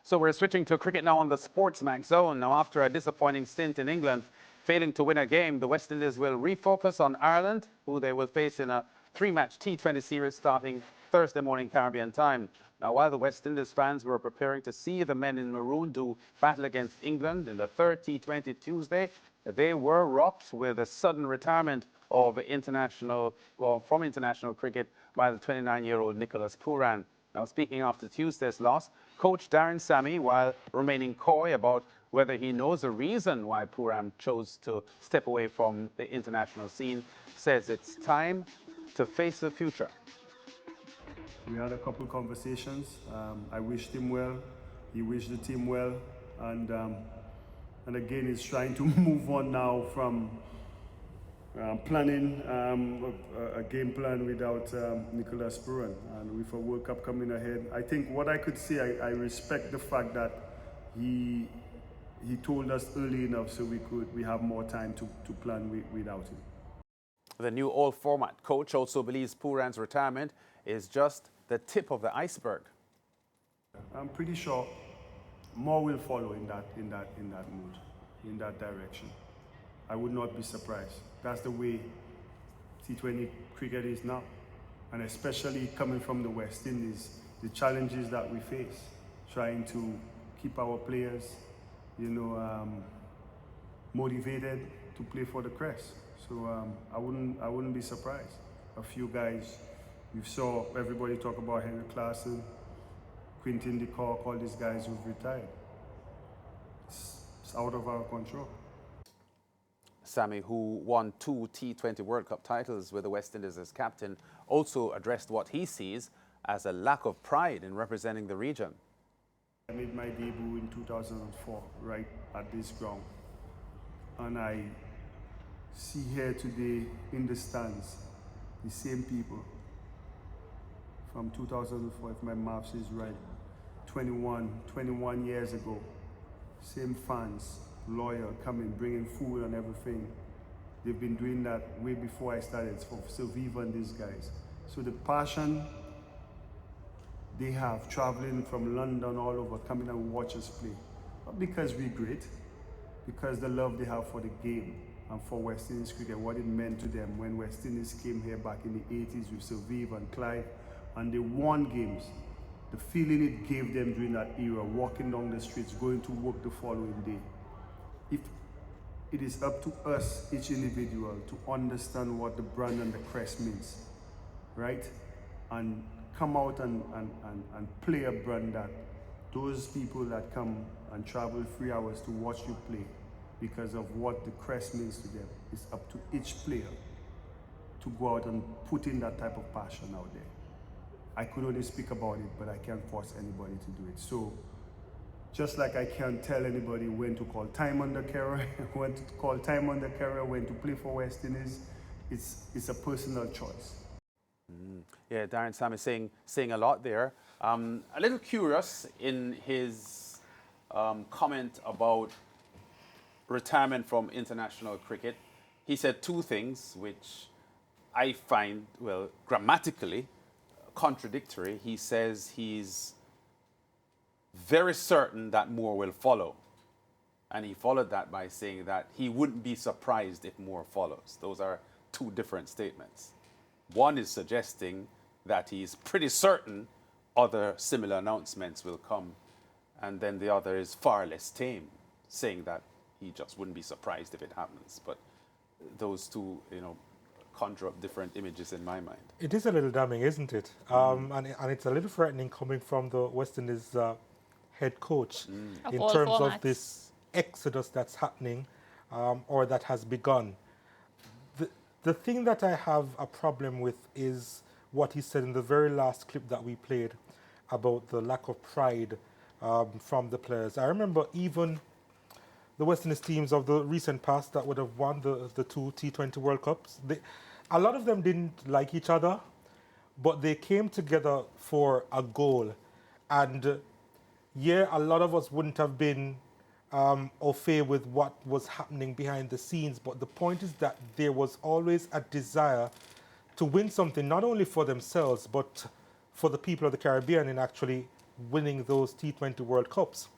So we're switching to cricket now on the SportsMax Zone. Now, after a disappointing stint in England, failing to win a game, the West Indies will refocus on Ireland, who they will face in a three-match T20 series starting Thursday morning Caribbean time. Now, while the West Indies fans were preparing to see the men in maroon do battle against England in the third T20 Tuesday, they were rocked with a sudden retirement of from international cricket by the 29-year-old Nicholas Pooran. Now, speaking after Tuesday's loss, coach Sammy, while remaining coy about whether he knows the reason why Pooran chose to step away from the international scene, says it's time to face the future. We had a couple conversations. I wished him well. He wished the team well, and again, he's trying to move on now from planning a game plan without Nicholas Pooran, and with a World Cup coming ahead. I think what I could say, I respect the fact that he told us early enough so we have more time to plan without him. The new all-format coach also believes Pooran's retirement is just the tip of the iceberg. I'm pretty sure more will follow in that mood, in that direction. I would not be surprised. That's the way T20 cricket is now, and especially coming from the West Indies, the challenges that we face, trying to keep our players, motivated to play for the crest. So I wouldn't be surprised. A few guys, you saw everybody talk about Henry Claassen, Quintin de Kock, all these guys who've retired. It's out of our control. Sammy, who won 2 T20 World Cup titles with the West Indies as captain, also addressed what he sees as a lack of pride in representing the region. I made my debut in 2004, right at this ground. And I see here today in the stands, the same people from 2004, if my maths is right, 21 years ago. Same fans, loyal, coming, bringing food and everything. They've been doing that way before I started, for Sylviva and these guys. So the passion they have, traveling from London all over, coming and watch us play. Not because we're great, because the love they have for the game and for West Indies cricket, what it meant to them when West Indies came here back in the 80s with Sylviva and Clive, and they won games. The feeling it gave them during that era, walking down the streets, going to work the following day. If it is up to us, each individual, to understand what the brand and the crest means, right? And come out and play a brand that those people that come and travel 3 hours to watch you play because of what the crest means to them, it's up to each player to go out and put in that type of passion out there. I could only speak about it, but I can't force anybody to do it. So, just like I can't tell anybody when to call time on the career, when to call time on the career, when to play for West Indies, it's a personal choice. Yeah, Sammy saying a lot there. A little curious in his comment about retirement from international cricket. He said two things which I find, well, grammatically contradictory. He says he's very certain that more will follow. And he followed that by saying that he wouldn't be surprised if more follows. Those are two different statements. One is suggesting that he's pretty certain other similar announcements will come. And then the other is far less tame, saying that he just wouldn't be surprised if it happens. But those two, conjure up different images in my mind. It is a little damning, isn't it? And it's a little threatening coming from the West Indies head coach in terms of this exodus that's happening or that has begun. The thing that I have a problem with is what he said in the very last clip that we played about the lack of pride from the players. I remember even the West Indies teams of the recent past that would have won the 2 T20 World Cups, a lot of them didn't like each other, but they came together for a goal. And a lot of us wouldn't have been au fait with what was happening behind the scenes, but the point is that there was always a desire to win something, not only for themselves, but for the people of the Caribbean in actually winning those T20 World Cups.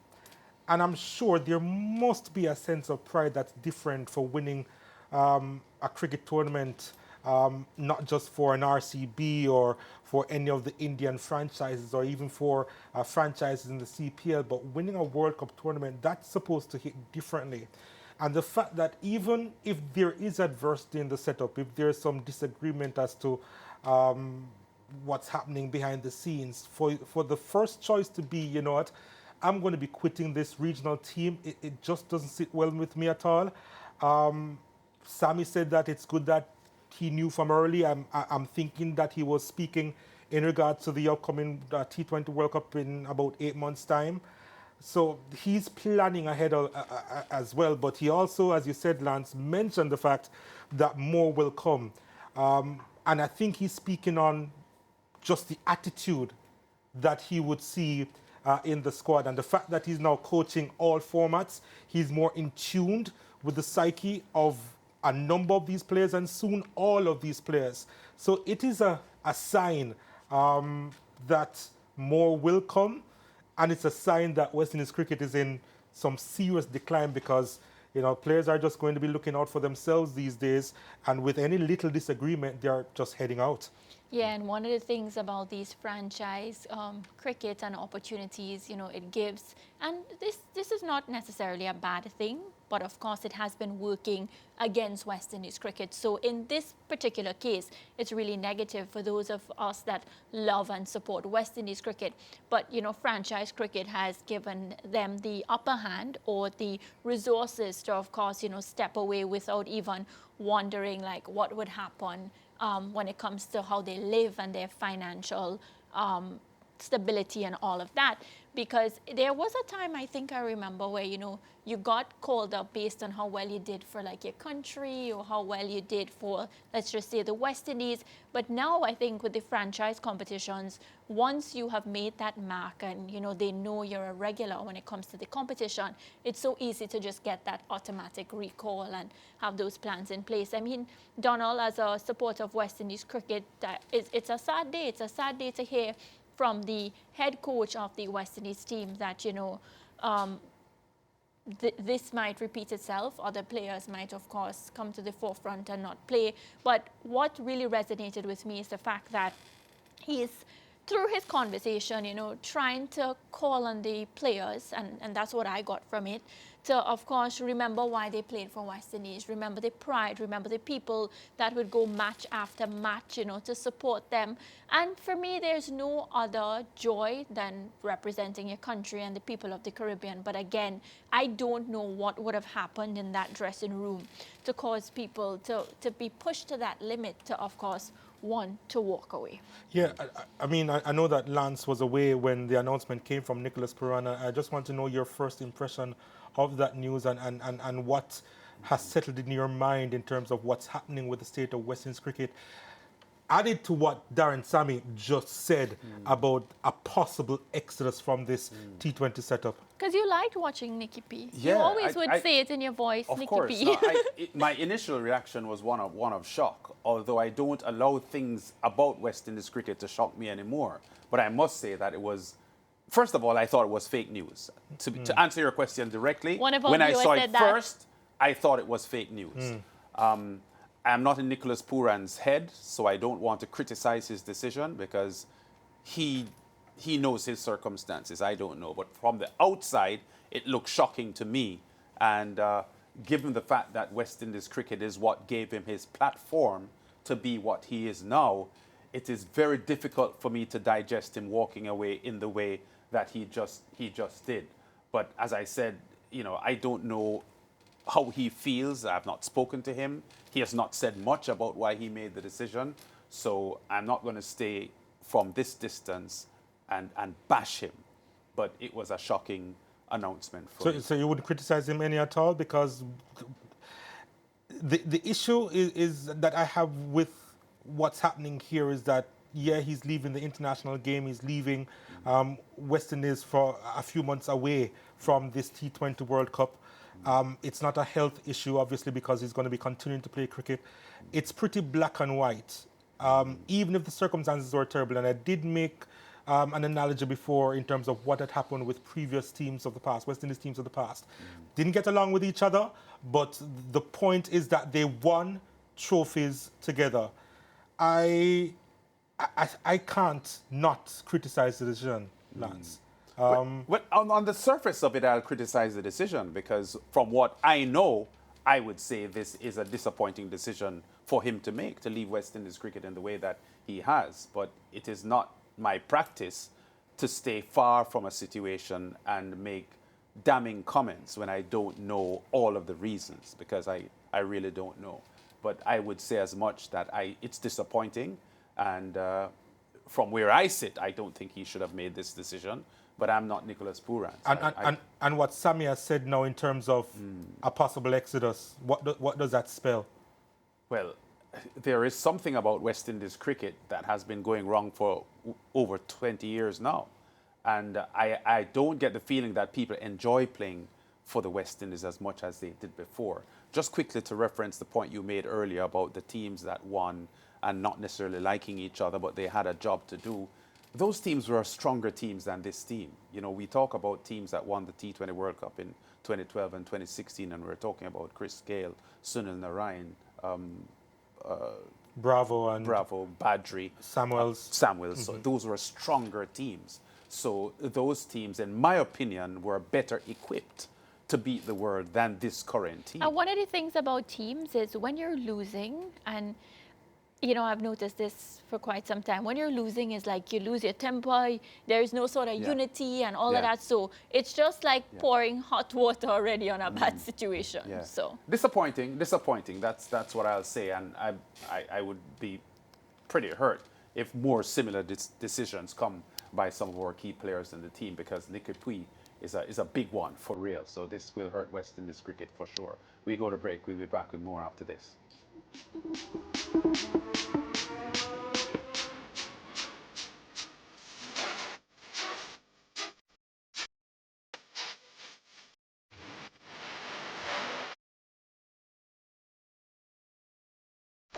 And I'm sure there must be a sense of pride that's different for winning a cricket tournament, not just for an RCB or for any of the Indian franchises or even for franchises in the CPL, but winning a World Cup tournament, that's supposed to hit differently. And the fact that even if there is adversity in the setup, if there's some disagreement as to what's happening behind the scenes, for the first choice to be, you know what, I'm going to be quitting this regional team, it just doesn't sit well with me at all. Sammy said that it's good that he knew from early. I'm thinking that he was speaking in regards to the upcoming T20 World Cup in about 8 months' time. So he's planning ahead as well. But he also, as you said, Lance, mentioned the fact that more will come. And I think he's speaking on just the attitude that he would see in the squad. And the fact that he's now coaching all formats, he's more in tune with the psyche of a number of these players and soon all of these players. So it is a sign that more will come, and it's a sign that West Indies cricket is in some serious decline because, you know, players are just going to be looking out for themselves these days, and with any little disagreement, they're just heading out. Yeah, and one of the things about these franchise cricket and opportunities, you know, it gives, and this is not necessarily a bad thing, but of course it has been working against West Indies cricket. So in this particular case, it's really negative for those of us that love and support West Indies cricket. But, you know, franchise cricket has given them the upper hand or the resources to, of course, you know, step away without even wondering like what would happen when it comes to how they live and their financial stability and all of that. Because there was a time, I think I remember, where, you know, you got called up based on how well you did for like your country or how well you did for, let's just say, the West Indies. But now I think with the franchise competitions, once you have made that mark and, you know, they know you're a regular when it comes to the competition, it's so easy to just get that automatic recall and have those plans in place. I mean, Donald, as a supporter of West Indies cricket, it's a sad day. It's a sad day to hear from the head coach of the West Indies team that, you know, this might repeat itself. Other players might, of course, come to the forefront and not play. But what really resonated with me is the fact that he's, through his conversation, you know, trying to call on the players, and that's what I got from it, to, of course, remember why they played for West Indies, remember the pride, remember the people that would go match after match, you know, to support them. And for me, there's no other joy than representing your country and the people of the Caribbean. But again, I don't know what would have happened in that dressing room to cause people to be pushed to that limit to, of course, want to walk away. Yeah, I mean, I know that Lance was away when the announcement came from Nicholas Pooran. I just want to know your first impression of that news and what has settled in your mind in terms of what's happening with the state of West Indies cricket. Added to what Darren Sammy just said about a possible exodus from this T20 setup. Because you liked watching Nicky P. Yeah, you always would say it in your voice, of Nicky course. P. No, my initial reaction was one of shock, although I don't allow things about West Indies cricket to shock me anymore. But I must say that it was, first of all, I thought it was fake news. To answer your question directly, when I saw it first, I thought it was fake news. I'm not in Nicholas Pooran's head, so I don't want to criticize his decision because he knows his circumstances. I don't know. But from the outside, it looked shocking to me. And given the fact that West Indies cricket is what gave him his platform to be what he is now, it is very difficult for me to digest him walking away in the way that he just did. But as I said, you know, I don't know how he feels. I've not spoken to him. He has not said much about why he made the decision. So I'm not going to stay from this distance and bash him. But it was a shocking announcement for me. So you wouldn't criticize him any at all? Because the issue is that I have with what's happening here is that, yeah, he's leaving the international game. He's leaving West Indies for a few months away from this T20 World Cup. It's not a health issue, obviously, because he's going to be continuing to play cricket. It's pretty black and white, even if the circumstances were terrible. And I did make an analogy before in terms of what had happened with previous teams of the past, West Indies teams of the past. Didn't get along with each other, but the point is that they won trophies together. I can't not criticize the decision, Lance. Well, on the surface of it, I'll criticize the decision because from what I know, I would say this is a disappointing decision for him to make, to leave West Indies cricket in the way that he has. But it is not my practice to stay far from a situation and make damning comments when I don't know all of the reasons, because I really don't know. But I would say as much that it's disappointing, and from where I sit, I don't think he should have made this decision. But I'm not Nicholas Pooran. So and what Sammy has said now in terms of a possible exodus, what does that spell? Well, there is something about West Indies cricket that has been going wrong for over 20 years now. And I don't get the feeling that people enjoy playing for the West Indies as much as they did before. Just quickly to reference the point you made earlier about the teams that won and not necessarily liking each other, but they had a job to do. Those teams were stronger teams than this team. You know, we talk about teams that won the T20 World Cup in 2012 and 2016, and we're talking about Chris Gale, Sunil Narayan, Bravo, Badri, Samuels. So those were stronger teams. So those teams, in my opinion, were better equipped to beat the world than this current team. And one of the things about teams is when you're losing, and you know, I've noticed this for quite some time. When you're losing, it's like you lose your temper. There's no sort of unity and all of that. So it's just like pouring hot water already on a bad situation. Yeah. So disappointing. That's what I'll say. And I would be pretty hurt if more similar decisions come by some of our key players in the team, because Nikipui is a big one for real. So this will hurt West Indies cricket for sure. We go to break. We'll be back with more after this.